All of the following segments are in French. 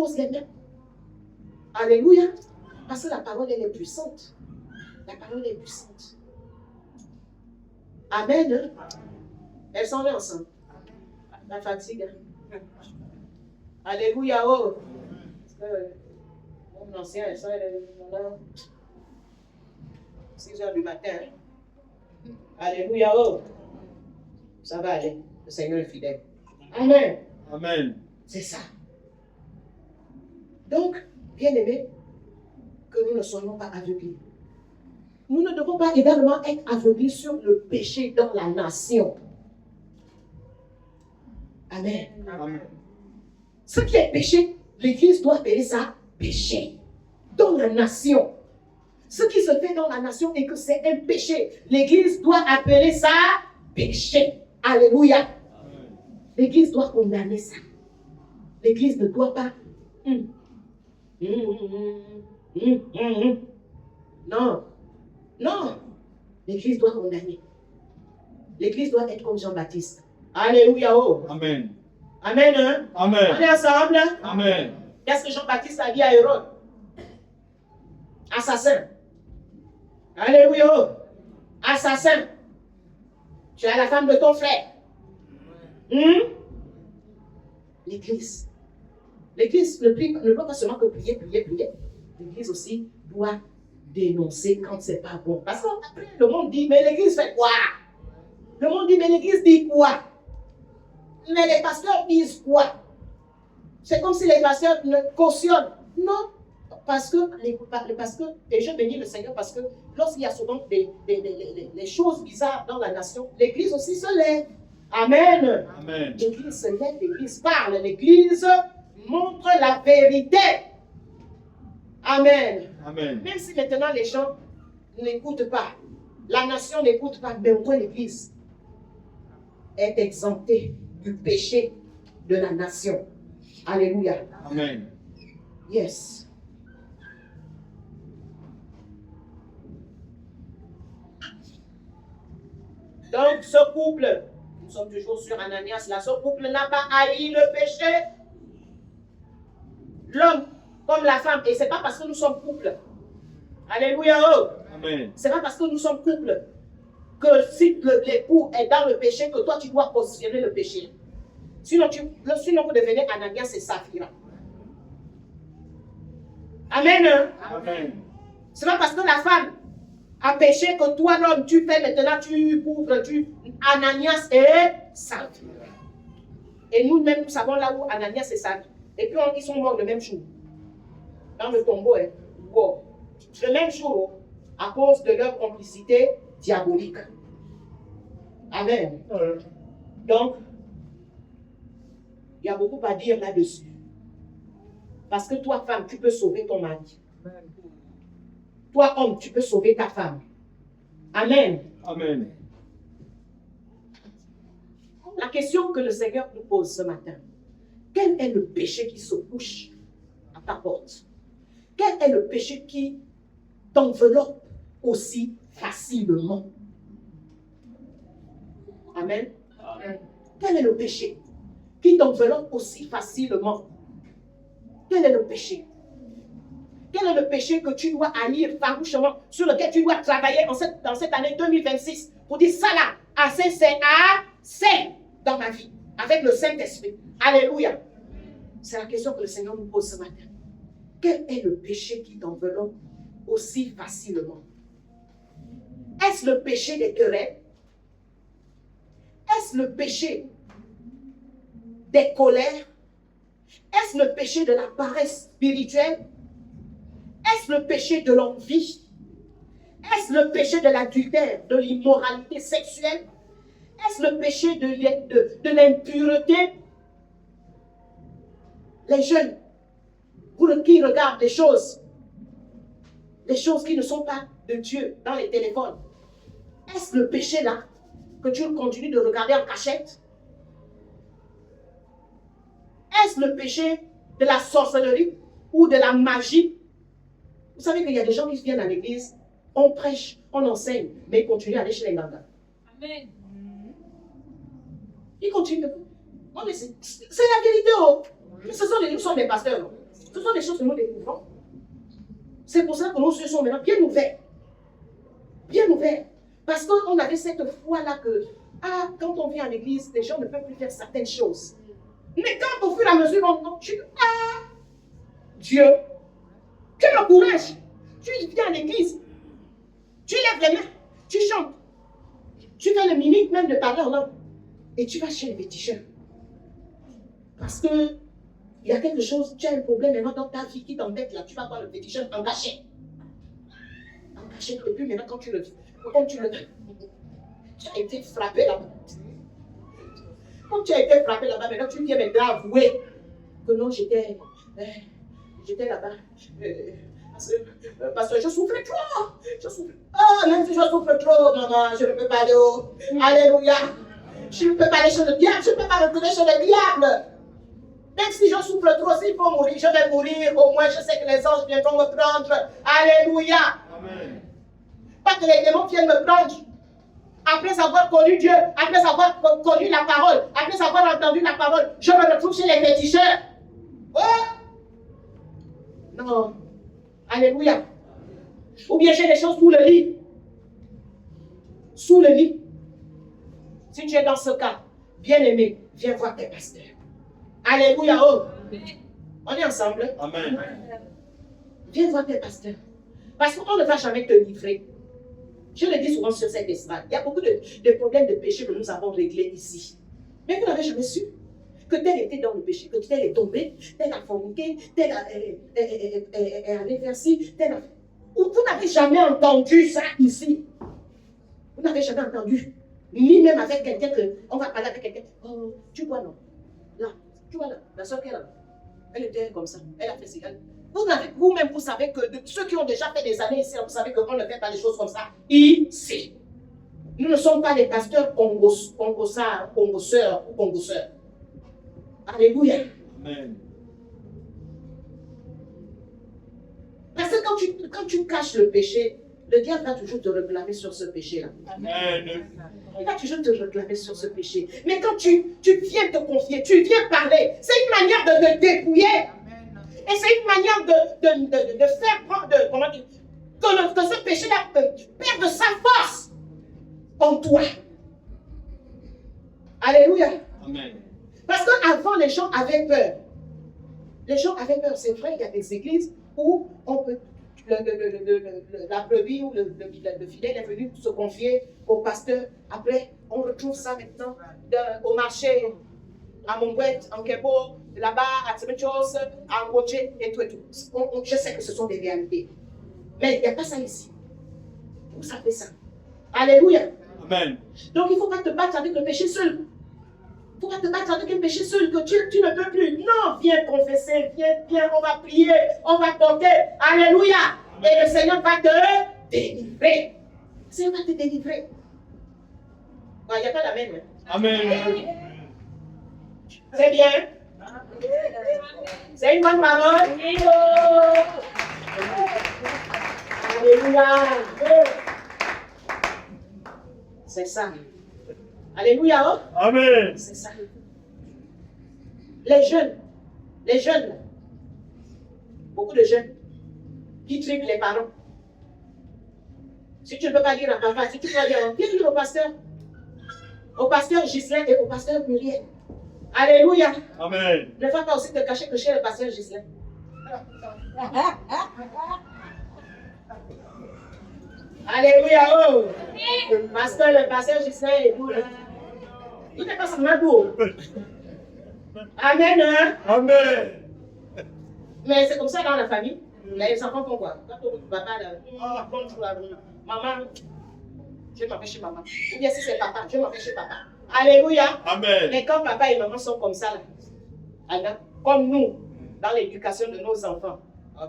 impose les mains. Alléluia. Parce que la parole, elle est puissante. La parole est puissante. Amen. Elles sont là ensemble. La fatigue. Alléluia. Oh. Mon ancien, elle est là. 6 heures du matin. Alléluia. Oh. Ça va aller. Le Seigneur est fidèle. Amen. Amen. C'est ça. Donc, bien aimé, que nous ne soyons pas aveuglés. Nous ne devons pas également être aveuglés sur le péché dans la nation. Amen. Amen. Ce qui est péché, l'Église doit appeler ça péché. Dans la nation. Ce qui se fait dans la nation et que c'est un péché, l'Église doit appeler ça péché. Alléluia. Amen. L'Église doit condamner ça. L'Église ne doit pas. Non. Non. L'Église doit condamner. L'Église doit être comme Jean-Baptiste. Alléluia. Oh. Amen. Amen. Hein? Amen. On est ensemble. Amen. Qu'est-ce que Jean-Baptiste a dit à Hérode? Assassin. Alléluia. Oh. Assassin. Tu as la femme de ton frère. L'Église. L'Église ne doit pas seulement que prier. L'Église aussi doit dénoncer quand c'est pas bon. Parce qu'après, le monde dit, mais l'Église fait quoi? Le monde dit, mais l'Église dit quoi? Mais les pasteurs disent quoi? C'est comme si les pasteurs ne cautionnent. Non, parce que et je bénis le Seigneur parce que lorsqu'il y a souvent des choses bizarres dans la nation, l'Église aussi se lève. Amen. Amen. L'Église se lève, l'Église parle, l'Église montre la vérité. Amen. Amen. Même si maintenant les gens n'écoutent pas, la nation n'écoute pas, mais au moins l'Église est exemptée du péché de la nation. Alléluia. Amen. Yes. Donc ce couple, nous sommes toujours sur Ananias là, ce couple n'a pas haï le péché. L'homme comme la femme, et c'est pas parce que nous sommes couple. Alléluia. Oh. Amen. C'est pas parce que nous sommes couple que si l'époux est dans le péché que toi tu dois cautionner le péché. Sinon vous devenez Ananias et Saphira. Amen. Amen. C'est pas parce que la femme a péché que toi l'homme tu fais maintenant tu couvres Ananias et Saphira. Et nous-mêmes nous savons là où Ananias et Saphira. Et puis ils sont morts le même jour. Dans le tombeau. Wow. Le même jour à cause de leur complicité diabolique. Amen. Donc, il y a beaucoup à dire là-dessus. Parce que toi, femme, tu peux sauver ton mari. Toi, homme, tu peux sauver ta femme. Amen. Amen. La question que le Seigneur nous pose ce matin, quel est le péché qui se couche à ta porte? Quel est le péché qui t'enveloppe aussi facilement? Amen. Amen. Quel est le péché qui t'enveloppe aussi facilement? Quel est le péché? Quel est le péché que tu dois haïr farouchement, sur lequel tu dois travailler dans cette année 2026 pour dire ça là, assez c'est assez dans ma vie, avec le Saint-Esprit. Alléluia. C'est la question que le Seigneur nous pose ce matin. Quel est le péché qui t'enveloppe aussi facilement? Est-ce le péché des querelles? Est-ce le péché des colères? Est-ce le péché de la paresse spirituelle? Est-ce le péché de l'envie? Est-ce le péché de l'adultère, de l'immoralité sexuelle? Est-ce le péché de l'impureté? Les jeunes, pour qui regardent les choses qui ne sont pas de Dieu dans les téléphones. Est-ce le péché là que tu continues de regarder en cachette? Est-ce le péché de la sorcellerie ou de la magie? Vous savez qu'il y a des gens qui viennent à l'église, on prêche, on enseigne, mais ils continuent à aller chez les gangas. Amen. Ils continuent. Non, mais c'est la vérité. Oh. Nous sommes des pasteurs. Ce sont des choses que nous découvrons. C'est pour ça que nos yeux sont maintenant bien ouverts. Bien ouverts. Parce qu'on avait cette foi-là que, quand on vient à l'église, les gens ne peuvent plus faire certaines choses. Mais quand au fur et à mesure, Dieu, tu as le courage. Tu viens à l'église. Tu lèves les mains. Tu chantes. Tu fais le mimique même de parler en langue. Et tu vas chez les féticheurs. Parce que il y a quelque chose, tu as un problème maintenant dans ta vie qui t'embête là. Tu vas voir le féticheur en cachet. En cachet. Et puis maintenant, quand tu as été frappé là-bas. Quand tu as été frappé là-bas, maintenant tu viens maintenant avouer que non, j'étais là-bas. Parce que je souffrais trop. Même si je souffre trop, maman, je ne peux pas aller au... Alléluia. Je ne peux pas aller chez le diable. Je ne peux pas retourner chez le diable. Même si je souffre trop, s'il faut mourir, je vais mourir. Au moins, je sais que les anges viendront me prendre. Alléluia. Amen. Pas que les démons viennent me prendre. Après avoir connu Dieu, après avoir connu la parole, après avoir entendu la parole, je me retrouve chez les féticheurs. Oh! Non. Alléluia. Ou bien j'ai des choses sous le lit. Sous le lit. Si tu es dans ce cas, bien-aimé, viens voir tes pasteurs. Alléluia. Oh. On est ensemble. Amen. Viens voir tes pasteurs. Parce qu'on ne va jamais te livrer. Je le dis souvent sur cette estrade. Il y a beaucoup de problèmes de péché que nous avons réglés ici. Mais vous n'avez jamais su que tel était dans le péché, que tel est tombé, tel a forniqué, tel est allé vers ci, tel a... Vous n'avez jamais entendu ça ici. Vous n'avez jamais entendu. Ni même avec quelqu'un que... On va parler avec quelqu'un. Oh, tu vois non. Là, tu vois là. La soeur qui est là. Elle était comme ça. Elle a fait ça. Vous-même, vous savez que ceux qui ont déjà fait des années ici, vous savez qu'on ne fait pas les choses comme ça ici. Nous ne sommes pas des pasteurs congosseurs ou congosseurs. Alléluia. Amen. Parce que quand tu caches le péché, le diable va toujours te réclamer sur ce péché-là. Amen. Il va toujours te réclamer sur ce péché. Mais quand tu viens te confier, tu viens parler, c'est une manière de te dépouiller. Et c'est une manière de faire prendre, comment dire, que ce péché-là perde sa force en toi. Alléluia. Amen. Parce qu'avant, les gens avaient peur. Les gens avaient peur. C'est vrai, il y a des églises où on peut, la brebis ou le fidèle est venu se confier au pasteur. Après, on retrouve ça maintenant au marché, à Montbouette, en Kébo, là-bas, à Timichos, à Ngoche, et tout et tout. Je sais que ce sont des réalités. Mais il n'y a pas ça ici. Vous savez ça. Alléluia. Amen. Donc il ne faut pas te battre avec le péché seul. Il ne faut pas te battre avec un péché seul que tu ne peux plus. Non, viens confesser, viens, on va prier, on va porter. Alléluia. Amen. Et le Seigneur va te délivrer. Le Seigneur va te délivrer. Il n'y a pas d'amen. Hein? Amen. C'est bien. C'est une bonne parole. Alléluia. C'est ça. Alléluia. Oh? Amen. C'est ça. Les jeunes, beaucoup de jeunes qui triment les parents. Si tu ne peux pas dire à papa, si tu peux dire, viens dire au pasteur Ghislain et au pasteur Muriel. Alléluia. Amen. Ne va pas aussi te cacher que chez le pasteur Ghislain. Alléluia. Oh. Parce que le pasteur Ghislain est doux. Il n'est pas seulement doux. Amen. Hein? Amen. Mais c'est comme ça dans la famille. Les enfants font quoi? Quand papa, bonjour, maman, je m'en vais chez maman. Ou bien si c'est papa, je m'en vais chez papa. Alléluia. Amen. Mais quand papa et maman sont comme ça, là, comme nous, dans l'éducation de nos enfants,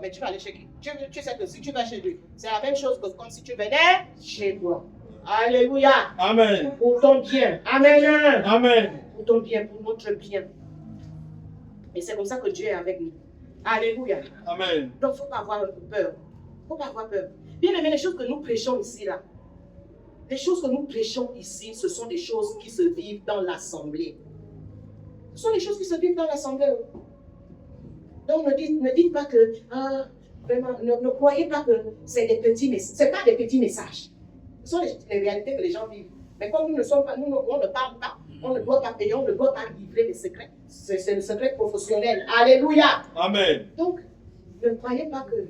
mais tu vas aller chez qui? Tu sais que si tu vas chez lui, c'est la même chose que comme si tu venais chez toi. Alléluia. Amen. Pour ton bien. Amen. Amen. Pour ton bien, pour notre bien. Et c'est comme ça que Dieu est avec nous. Alléluia. Amen. Donc, il ne faut pas avoir peur. Il ne faut pas avoir peur. Bien aimé, les choses que nous prêchons ici, là, les choses que nous prêchons ici, ce sont des choses qui se vivent dans l'assemblée. Ce sont des choses qui se vivent dans l'assemblée. Donc ne dites pas que, vraiment, ne croyez pas que c'est des petits messages. Ce n'est pas des petits messages. Ce sont les réalités que les gens vivent. Mais comme nous ne sommes pas, on ne parle pas, on ne doit pas payer, on ne doit pas livrer les secrets. C'est le secret professionnel. Alléluia. Amen. Donc, ne croyez pas que,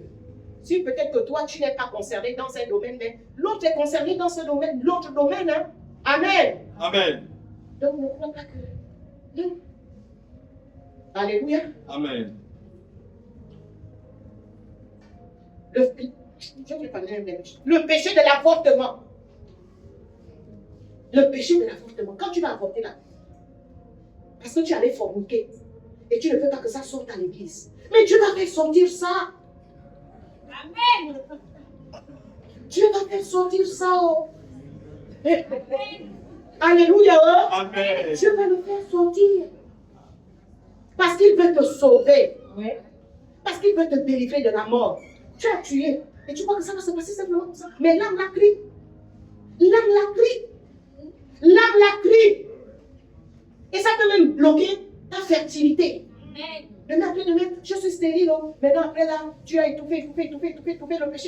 si peut-être que toi, tu n'es pas concerné dans un domaine, mais l'autre est concerné dans ce domaine, l'autre domaine. Hein? Amen. Amen. Donc, ne crois pas que... Non. Alléluia. Amen. Le péché de l'avortement. Le péché de l'avortement. Quand tu vas avorter là, parce que tu allais forniquer, et tu ne veux pas que ça sorte à l'église. Mais Dieu va faire sortir ça. Amen. Dieu va faire sortir ça. Oh. Alléluia. Oh. Amen. Dieu va le faire sortir. Parce qu'il veut te sauver. Oui. Parce qu'il veut te délivrer de la mort. Tu as tué. Et tu crois que ça va se passer simplement comme ça. Mais l'âme la crie. L'âme la crie. L'âme la crie. Et ça peut même bloquer ta fertilité. Amen. Demain, je suis stérile. Oh. Maintenant, après là, tu as étouffé le péché, étouffé, caché.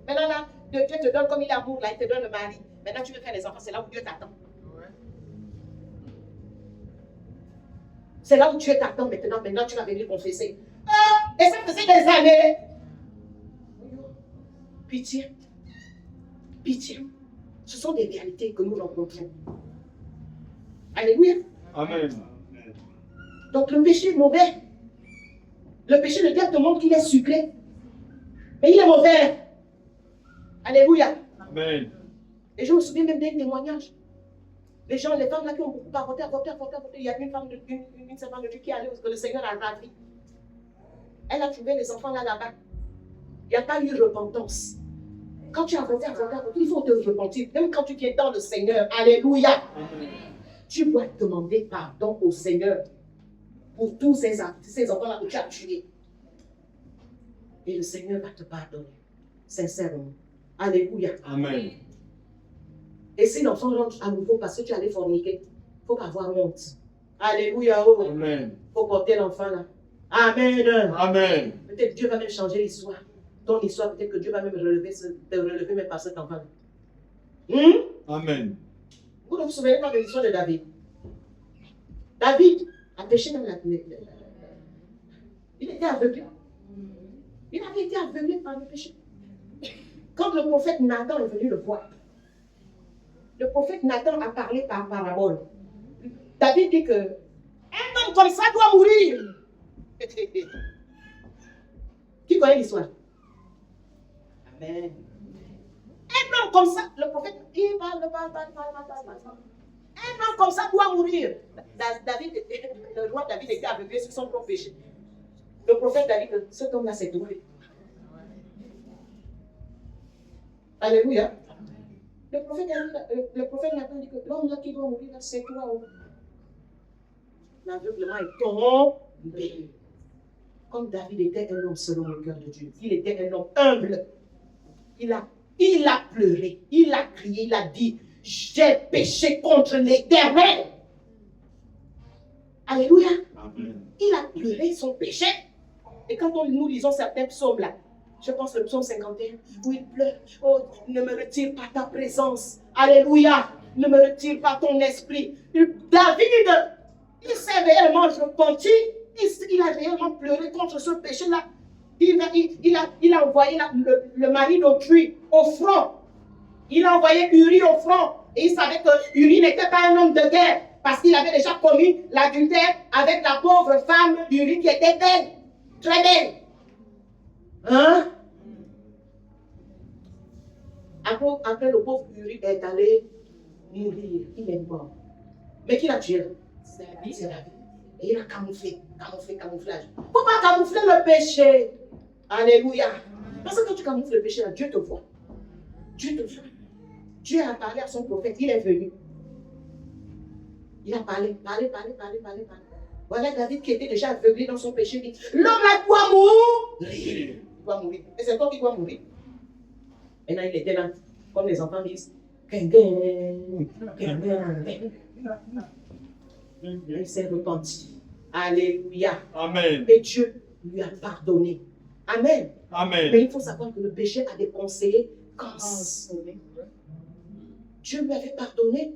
Maintenant là, Dieu te donne comme il est amour, là, il te donne le mari. Maintenant, tu veux faire les enfants, c'est là où Dieu t'attend. C'est là où Dieu t'attend maintenant. Maintenant, tu vas venir confesser. Ah, et ça faisait des années. Pitié. Pitié. Ce sont des réalités que nous rencontrons. Alléluia. Amen. Donc le péché est mauvais. Le péché, le diable te montre qu'il est sucré. Mais il est mauvais. Alléluia. Amen. Et je me souviens même des témoignages. Les gens, les femmes là qui ont beaucoup avorté. Il y a une femme de Dieu qui est allée que le Seigneur a ravi. Elle a trouvé les enfants là-bas. Il n'y a pas eu repentance. Quand tu as avorté, il faut te repentir. Même quand tu viens dans le Seigneur. Alléluia. Amen. Tu dois demander pardon au Seigneur pour tous ces enfants-là que tu as tués. Et le Seigneur va te pardonner. Sincèrement. Alléluia. Amen. Et si l'enfant rentre à nouveau parce que tu allais forniquer, il ne faut pas avoir honte. Alléluia. Oh. Amen. Il faut porter l'enfant là. Amen. Amen. Peut-être Dieu va même changer l'histoire. Ton histoire, peut-être que Dieu va même te relever même par cet enfant. Amen. Vous ne vous souvenez pas de l'histoire de David? David a péché dans la plaie. Il était aveuglé. Il avait été aveuglé par le péché. Quand le prophète Nathan est venu le voir, le prophète Nathan a parlé par parabole. David dit que un homme comme ça doit mourir. Qui connaît l'histoire? Amen. Un homme comme ça, le prophète, il parle. Un homme comme ça doit mourir. David, le roi David était aveuglé sur son propre péché. Le prophète a dit que cet homme-là s'est doué. Alléluia. Le prophète Nathan dit que l'homme-là qui doit mourir, c'est toi. L'aveuglement est tombé. Comme David était un homme selon le cœur de Dieu. Il était un homme humble. Il a pleuré, il a crié, il a dit, j'ai péché contre l'Éternel. Alléluia. Amen. Il a pleuré son péché. Et quand nous lisons certains psaumes là, je pense le psaume 51, où il pleure, oh, ne me retire pas ta présence. Alléluia. Ne me retire pas ton esprit. David, il s'est réellement repenti. Il a réellement pleuré contre ce péché-là. Il a envoyé le mari d'autrui au front. Il a envoyé Uri au front. Et il savait que Uri n'était pas un homme de guerre. Parce qu'il avait déjà commis l'adultère avec la pauvre femme d'Uri qui était belle. Très belle. Hein? Après, le pauvre Uri est allé mourir. Il est mort. Mais qui l'a tué? C'est David. Et il a camouflage. Il ne faut pas camoufler le péché. Alléluia. Parce que quand tu camoufles le péché, là, Dieu te voit. Dieu te voit. Dieu a parlé à son prophète. Il est venu. Il a parlé. Voilà David qui était déjà aveuglé dans son péché. Dit, l'homme là doit mourir. Il doit mourir. Et c'est toi qui dois mourir. Maintenant, il était là, comme les enfants disent. Il s'est repenti. Alléluia. Amen. Et Dieu lui a pardonné. Amen. Amen. Mais il faut savoir que le péché a des conséquences. Dieu lui avait pardonné.